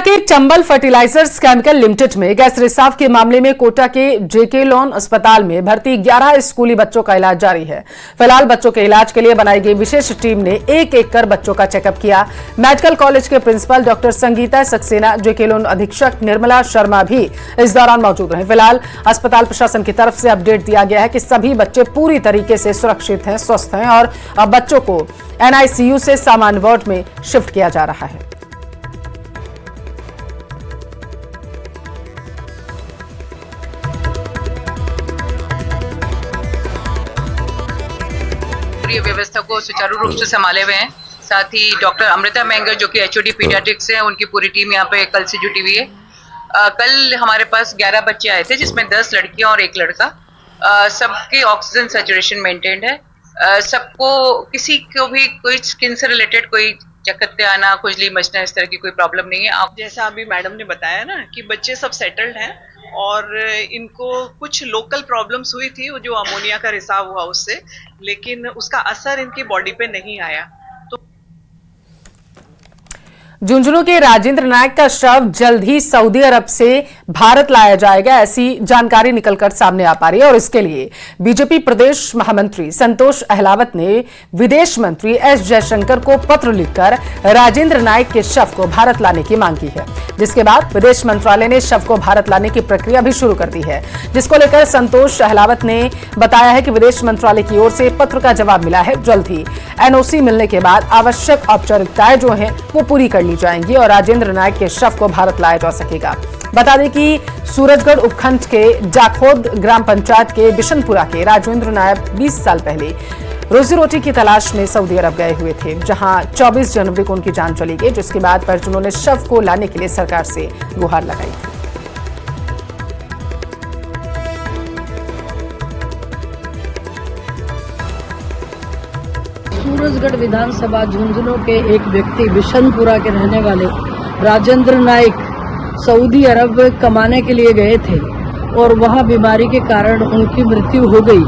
के Chambal fertilisers chemical limited में gas रिसाव के मामले में कोटा के जेके लॉन अस्पताल में भर्ती 11 स्कूली बच्चों का इलाज जारी है। फिलहाल बच्चों के इलाज के लिए बनाई गई विशेष टीम ने एक एक कर बच्चों का चेकअप किया। मेडिकल कॉलेज के प्रिंसिपल डॉक्टर संगीता सक्सेना, जेके लॉन अधीक्षक निर्मला शर्मा भी इस दौरान मौजूद रहे। फिलहाल अस्पताल प्रशासन की तरफ से अपडेट दिया गया है कि सभी बच्चे पूरी तरीके से सुरक्षित हैं, स्वस्थ हैं और अब बच्चों को NICU से सामान्य वार्ड में शिफ्ट किया जा रहा है। व्यवस्था को सुचारू रूप से संभाले हुए हैं। साथ ही डॉक्टर अमृता मेंगर जो कि HOD पीडियाट्रिक्स है, उनकी पूरी टीम यहाँ पे कल से जुटी हुई है। कल हमारे पास 11 बच्चे आए थे, जिसमें 10 लड़कियां और 1 लड़का। सबके ऑक्सीजन सैचुरेशन मेंटेन्ड है। सबको किसी को भी कोई स्किन से रिलेटेड कोई चकत्ते आना, खुजली मचना, इस तरह की कोई प्रॉब्लम नहीं है। आप जैसा अभी मैडम ने बताया ना कि बच्चे सब सेटल्ड हैं और इनको कुछ लोकल प्रॉब्लम्स हुई थी, वो जो अमोनिया का रिसाव हुआ उससे, लेकिन उसका असर इनकी बॉडी पे नहीं आया। झुंझुनू के राजेंद्र नायक का शव जल्द ही सऊदी अरब से भारत लाया जाएगा, ऐसी जानकारी निकलकर सामने आ पा रही है और इसके लिए बीजेपी प्रदेश महामंत्री संतोष अहलावत ने विदेश मंत्री S जयशंकर को पत्र लिखकर राजेंद्र नायक के शव को भारत लाने की मांग की है, जिसके बाद विदेश मंत्रालय ने शव को भारत लाने की प्रक्रिया भी शुरू कर दी है, जिसको लेकर संतोष अहलावत ने बताया है कि विदेश मंत्रालय की ओर से पत्र का जवाब मिला है। जल्द ही NOC मिलने के बाद आवश्यक औपचारिकताएं जो हैं वो पूरी कर ली जाएंगी और राजेंद्र नायक के शव को भारत लाया जा सकेगा। बता दें कि सूरजगढ़ उपखंड के जाखोद ग्राम पंचायत के बिशनपुरा के राजेंद्र नायक 20 साल पहले रोजी रोटी की तलाश में सऊदी अरब गए हुए थे, जहां 24 जनवरी को उनकी जान चली गई, जिसके बाद परिजनों ने शव को लाने के लिए सरकार से गुहार लगाई थी। सूरजगढ़ विधानसभा झुंझुनू के एक व्यक्ति बिशनपुरा के रहने वाले राजेंद्र नायक सऊदी अरब कमाने के लिए गए थे और वहां बीमारी के कारण उनकी मृत्यु हो गई।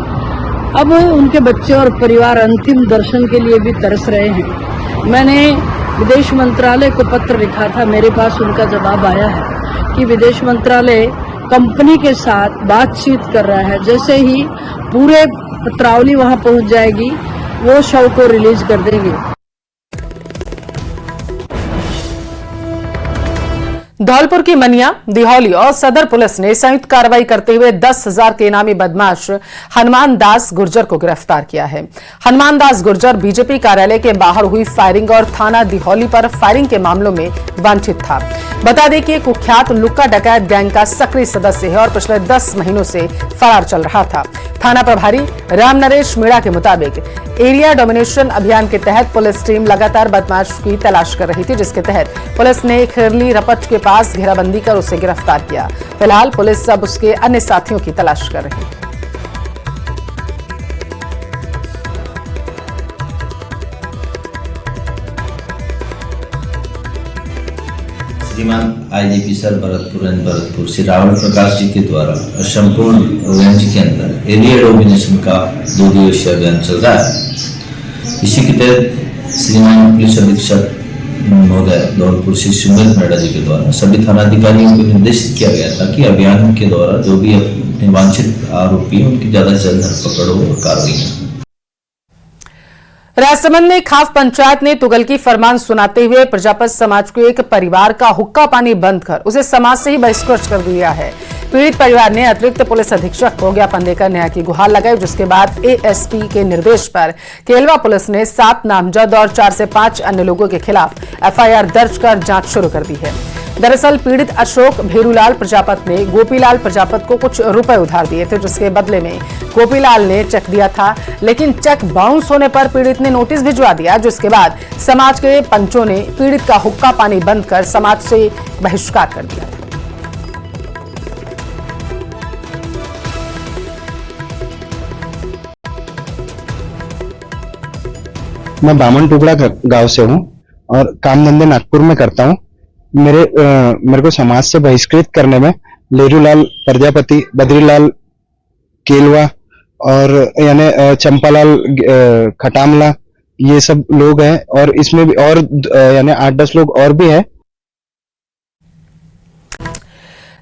अब उनके बच्चे और परिवार अंतिम दर्शन के लिए भी तरस रहे हैं। मैंने विदेश मंत्रालय को पत्र लिखा था, मेरे पास उनका जवाब आया है कि विदेश मंत्रालय कंपनी के साथ बातचीत कर रहा है। जैसे ही पूरे पत्रावली वहां पहुंच जाएगी, वो शव को रिलीज कर देंगे। धौलपुर की मनिया, दिहौली और सदर पुलिस ने संयुक्त कार्रवाई करते हुए 10,000 के इनामी बदमाश हनुमान दास गुर्जर को गिरफ्तार किया है। हनुमान दास गुर्जर बीजेपी कार्यालय के बाहर हुई फायरिंग और थाना दिहौली पर फायरिंग के मामलों में वांछित था। बता दें कि कुख्यात लुक्का डकैत गैंग का सक्रिय सदस्य है और पिछले 10 महीनों से फरार चल रहा था। थाना प्रभारी राम नरेश मीणा के मुताबिक एरिया डोमिनेशन अभियान के तहत पुलिस टीम लगातार बदमाश की तलाश कर रही थी, जिसके तहत पुलिस ने खिरली रपट के पास घेराबंदी कर उसे गिरफ्तार किया। फिलहाल पुलिस अब उसके अन्य साथियों की तलाश कर रही है। श्रीमान IGP सर भरतपुर श्री रावण प्रकाश जी के द्वारा संपूर्ण रेंज के अंदर एरिया डोमिनेशन का 2 दिवसीय अभियान चल रहा है। इसी के तहत श्रीमान पुलिस अधीक्षक महोदय धौलपुर श्री सुमित मेड़ा जी के द्वारा सभी थानाधिकारियों को निर्देशित किया गया था कि अभियान के द्वारा जो भी वांछित आरोपी हैं उनकी ज्यादा से ज्यादा धरपकड़ और कार्रवाई। राजसमंद में खाफ पंचायत ने तुगलकी फरमान सुनाते हुए प्रजापत समाज के एक परिवार का हुक्का पानी बंद कर उसे समाज से ही बहिष्कृत कर दिया है। पीड़ित परिवार ने अतिरिक्त पुलिस अधीक्षक को ज्ञापन देकर न्याय की गुहार लगाई, जिसके बाद ASP के निर्देश पर केलवा पुलिस ने 7 नामजद और 4 से 5 अन्य लोगों के खिलाफ FIR दर्ज कर जांच शुरू कर दी है। दरअसल पीड़ित अशोक भेरूलाल प्रजापत ने गोपीलाल प्रजापत को कुछ रुपए उधार दिए थे, जिसके बदले में गोपीलाल ने चेक दिया था, लेकिन चेक बाउंस होने पर पीड़ित ने नोटिस भिजवा दिया, जिसके बाद समाज के पंचों ने पीड़ित का हुक्का पानी बंद कर समाज से बहिष्कार कर दिया था। मैं बामन टुकड़ा गांव से हूं और काम धंधे नागपुर में करता हूं। मेरे को समाज से बहिष्कृत करने में लेरूलाल प्रजापति, बद्रीलाल केलवा और यानी चंपालाल खटामला, ये सब लोग हैं और इसमें भी और यानी 8-10 लोग और भी हैं।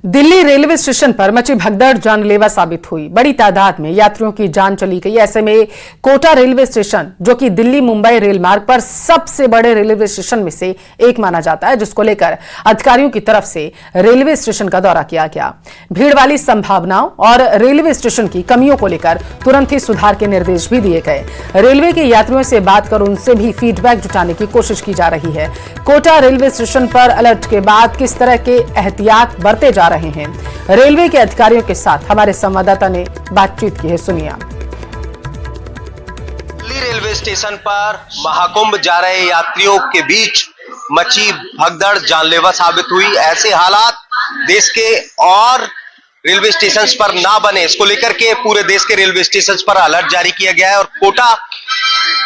दिल्ली रेलवे स्टेशन पर मची भगदड़ जानलेवा साबित हुई। बड़ी तादाद में यात्रियों की जान चली गई। ऐसे में कोटा रेलवे स्टेशन, जो कि दिल्ली मुंबई रेल मार्ग पर सबसे बड़े रेलवे स्टेशन में से एक माना जाता है, जिसको लेकर अधिकारियों की तरफ से रेलवे स्टेशन का दौरा किया गया। भीड़ वाली संभावनाओं और रेलवे स्टेशन की कमियों को लेकर तुरंत ही सुधार के निर्देश भी दिए गए। रेलवे के यात्रियों से बात कर उनसे भी फीडबैक जुटाने की कोशिश की जा रही है। कोटा रेलवे स्टेशन पर अलर्ट के बाद किस तरह के एहतियात बरते जा रहे हैं, रेलवे के अधिकारियों के साथ हमारे संवाददाता ने बातचीत की है, सुनिए। दिल्ली रेलवे स्टेशन पर महाकुंभ जा रहे यात्रियों के बीच मची भगदड़ जानलेवा साबित हुई। ऐसे हालात देश के और रेलवे स्टेशन पर ना बने, इसको लेकर के पूरे देश के रेलवे स्टेशन पर अलर्ट जारी किया गया है। और कोटा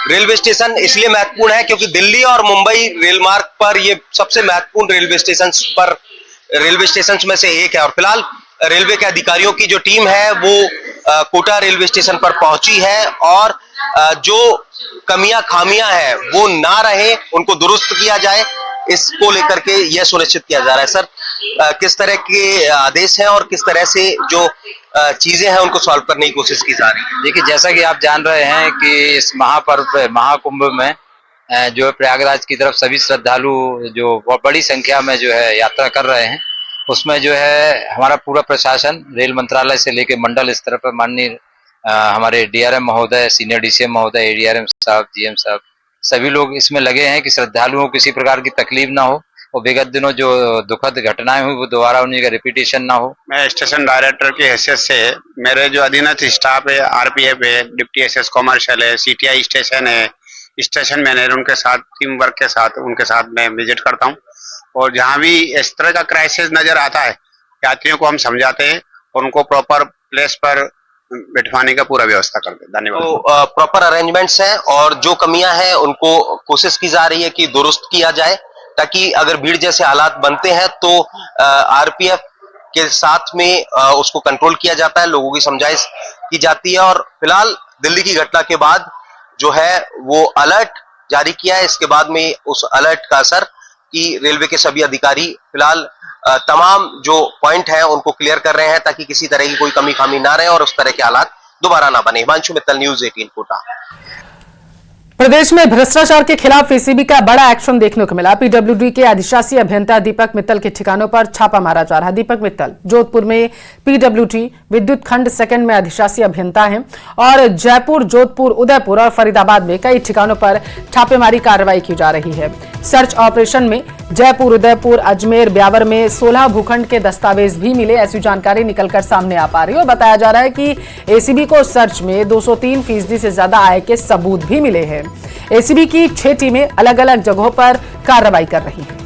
रेलवे स्टेशन इसलिए महत्वपूर्ण है क्योंकि दिल्ली और मुंबई रेल मार्ग पर ये सबसे महत्वपूर्ण रेलवे स्टेशन में से एक है। और फिलहाल रेलवे के अधिकारियों की जो टीम है वो कोटा रेलवे स्टेशन पर पहुंची है और जो कमियां खामियां हैं वो ना रहे, उनको दुरुस्त किया जाए, इसको लेकर के यह सुनिश्चित किया जा रहा है। सर, किस तरह के आदेश हैं और किस तरह से जो चीजें हैं उनको सॉल्व करने की कोशिश की जा रही है? देखिए, जैसा कि आप जान रहे हैं कि इस महापर्व महाकुंभ में जो है प्रयागराज की तरफ सभी श्रद्धालु जो बहुत बड़ी संख्या में जो है यात्रा कर रहे हैं, उसमें जो है हमारा पूरा प्रशासन रेल मंत्रालय से लेकर मंडल स्तर पर माननीय हमारे डीआरएम महोदय, सीनियर डीसीएम महोदय, एडीआरएम साहब, जीएम साहब, सभी लोग इसमें लगे हैं कि श्रद्धालुओं को किसी प्रकार की तकलीफ ना हो और विगत दिनों जो दुखद घटनाएं हुई वो दोबारा उन्हीं का रिपीटेशन ना हो। मैं स्टेशन डायरेक्टर की हैसियत से मेरे जो अधीनस्थ स्टाफ है, आरपीएफ है, डिप्टी एसएस कॉमर्शियल है, सीटीआई स्टेशन है, स्टेशन मैनेजर, उनके साथ टीम वर्क के साथ उनके साथ मैं विजिट करता हूँ और जहाँ भी इस तरह का क्राइसिस नजर आता है यात्रियों को हम समझाते हैं और उनको प्रॉपर प्लेस पर बिठवाने का पूरा व्यवस्था करते हैं। धन्यवाद। तो प्रॉपर अरेंजमेंट्स हैं और जो कमियां हैं उनको कोशिश की जा रही है कि दुरुस्त किया जाए, ताकि अगर भीड़ जैसे हालात बनते हैं तो आरपीएफ के साथ में उसको कंट्रोल किया जाता है, लोगों की समझाइश की जाती है। और फिलहाल दिल्ली की घटना के बाद जो है वो अलर्ट जारी किया है। इसके बाद में उस अलर्ट का असर कि रेलवे के सभी अधिकारी फिलहाल तमाम जो पॉइंट है उनको क्लियर कर रहे हैं ताकि किसी तरह की कोई कमी खामी ना रहे और उस तरह के हालात दोबारा ना बने। हिमांशु मित्तल, न्यूज़ 18 कोटा। प्रदेश में भ्रष्टाचार के खिलाफ एसीबी का बड़ा एक्शन देखने को मिला। पीडब्ल्यूडी के अधिशासी अभियंता दीपक मित्तल के ठिकानों पर छापा मारा जा रहा है। दीपक मित्तल जोधपुर में पीडब्ल्यूडी विद्युत खंड सेकंड में अधिशासी अभियंता हैं और जयपुर, जोधपुर, उदयपुर और फरीदाबाद में कई ठिकानों पर छापेमारी कार्रवाई की जा रही है। सर्च ऑपरेशन में जयपुर, उदयपुर, अजमेर, ब्यावर में 16 भूखंड के दस्तावेज भी मिले, ऐसी जानकारी निकलकर सामने आ पा रही है। और बताया जा रहा है कि एसीबी को सर्च में 203% से ज्यादा आय के सबूत भी मिले हैं। एसीबी की 6 टीमें अलग अलग जगहों पर कार्रवाई कर रही हैं।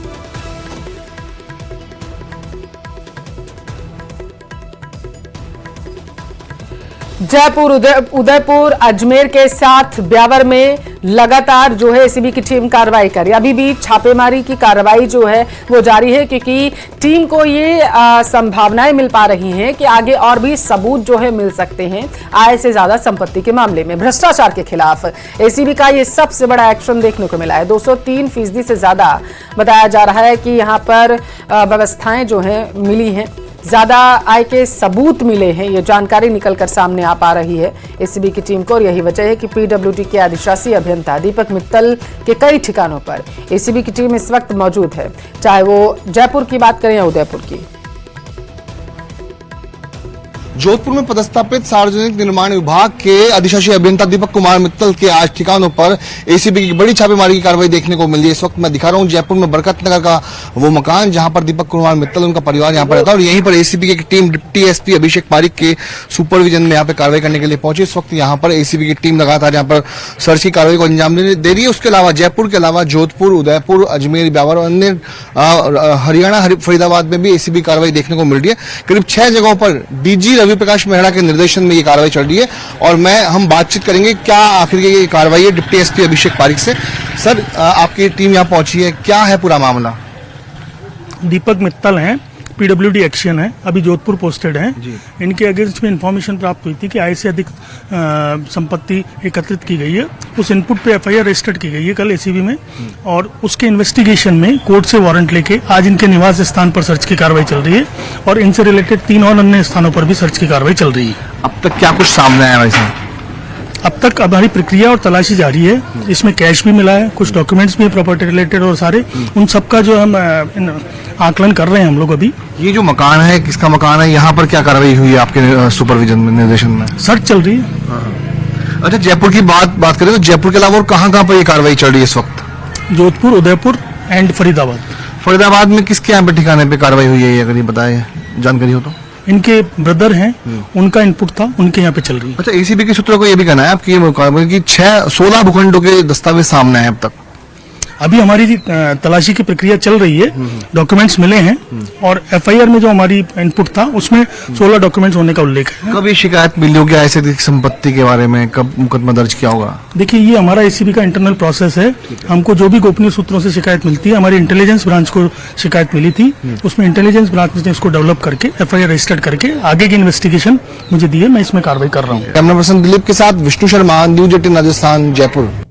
जयपुर, उदयपुर, अजमेर के साथ ब्यावर में लगातार जो है एसीबी की टीम कार्रवाई कर रही है। अभी भी छापेमारी की कार्रवाई जो है वो जारी है क्योंकि टीम को ये संभावनाएं मिल पा रही हैं कि आगे और भी सबूत जो है मिल सकते हैं आय से ज्यादा संपत्ति के मामले में। भ्रष्टाचार के खिलाफ एसीबी का ये सबसे बड़ा एक्शन देखने को मिला है। 203% से ज्यादा बताया जा रहा है कि यहाँ पर व्यवस्थाएं जो है मिली हैं, ज्यादा आय के सबूत मिले हैं, ये जानकारी निकलकर सामने आ पा रही है एसीबी की टीम को। और यही वजह है कि पीडब्ल्यूडी के अधिशासी अभियंता दीपक मित्तल के कई ठिकानों पर एसीबी की टीम इस वक्त मौजूद है, चाहे वो जयपुर की बात करें या उदयपुर की। जोधपुर में पदस्थापित सार्वजनिक निर्माण विभाग के अधिशासी अभियंता दीपक कुमार मित्तल के आज ठिकानों पर एसीबी की बड़ी छापेमारी की कार्रवाई देखने को मिली है। इस वक्त मैं दिखा रहा हूं जयपुर में बरकत नगर का वो मकान जहां पर दीपक कुमार मित्तल, उनका परिवार यहां पर रहता है और यहीं पर एसीबी की टीम डिप्टी एसपी अभिषेक पारिक के सुपरविजन में यहां पर कार्रवाई करने के लिए पहुंची। इस वक्त यहां पर एसीबी की टीम लगातार यहां पर सर्च की कार्रवाई को अंजाम दे रही है। उसके अलावा जयपुर के अलावा जोधपुर, उदयपुर, अजमेर, ब्यावर और अन्य हरियाणा, फरीदाबाद में भी एसीबी कार्रवाई देखने को मिल रही है। करीब 6 जगहों पर डीजी रवि प्रकाश मेहरा के निर्देशन में ये कार्रवाई चल रही है और हम बातचीत करेंगे क्या आखिर ये कार्रवाई है डिप्टी एसपी अभिषेक पारिक से। सर, आपकी टीम यहाँ पहुंची है, क्या है पूरा मामला? दीपक मित्तल हैं, पीडब्ल्यूडी एक्शन है, अभी जोधपुर पोस्टेड हैं। इनके अगेंस्ट में इन्फॉर्मेशन प्राप्त हुई थी कि आय से अधिक संपत्ति एकत्रित की गई है। उस इनपुट पे एफआईआर रजिस्टर्ड की गई है कल एसीबी में, और उसके इन्वेस्टिगेशन में कोर्ट से वारंट लेके आज इनके निवास स्थान पर सर्च की कार्रवाई चल रही है, और इनसे रिलेटेड 3 और अन्य स्थानों पर भी सर्च की कार्रवाई चल रही है। अब तक क्या कुछ सामने आया भाई साहब? अब तक हमारी प्रक्रिया और तलाशी जारी है। इसमें कैश भी मिला है, कुछ डॉक्यूमेंट्स भी है प्रॉपर्टी रिलेटेड, और सारे उन सबका जो हम आकलन कर रहे हैं हम लोग अभी। ये जो मकान है, किसका मकान है, यहाँ पर क्या कार्रवाई हुई है आपके सुपरविजन में, निर्देशन में? सर्च चल रही है। अच्छा, जयपुर की बात करें तो जयपुर के अलावा और कहाँ पर ये कार्रवाई चल रही है इस वक्त? जोधपुर, उदयपुर एंड फरीदाबाद। फरीदाबाद में किसके यहाँ पे ठिकाने पे कार्रवाई हुई है, अगर ये बताए जानकारी हो तो? इनके ब्रदर हैं, उनका इनपुट था, उनके यहाँ पे चल रही है। अच्छा, एसीबी के सूत्रों को ये भी कहना है आपकी कि 16 भूखंडों के दस्तावेज सामने हैं अब तक। अभी हमारी तलाशी की प्रक्रिया चल रही है, डॉक्यूमेंट्स मिले हैं, और एफआईआर में जो हमारी इनपुट था उसमें 16 डॉक्यूमेंट्स होने का उल्लेख है। कब ये शिकायत मिली होगी ऐसे संपत्ति के बारे में, कब मुकदमा दर्ज किया होगा? देखिए, ये हमारा एसीबी का इंटरनल प्रोसेस है। हमको जो भी गोपनीय सूत्रों से शिकायत मिलती है, हमारी इंटेलिजेंस ब्रांच को शिकायत मिली थी, उसमें इंटेलिजेंस ब्रांच ने इसको डेवलप करके एफआईआर रजिस्टर्ड करके आगे की इन्वेस्टिगेशन मुझे दी है। मैं इसमें कार्रवाई कर रहा हूँ। कैमरा पर्सन दिलीप के साथ विष्णु शर्मा, न्यूज 18 राजस्थान, जयपुर।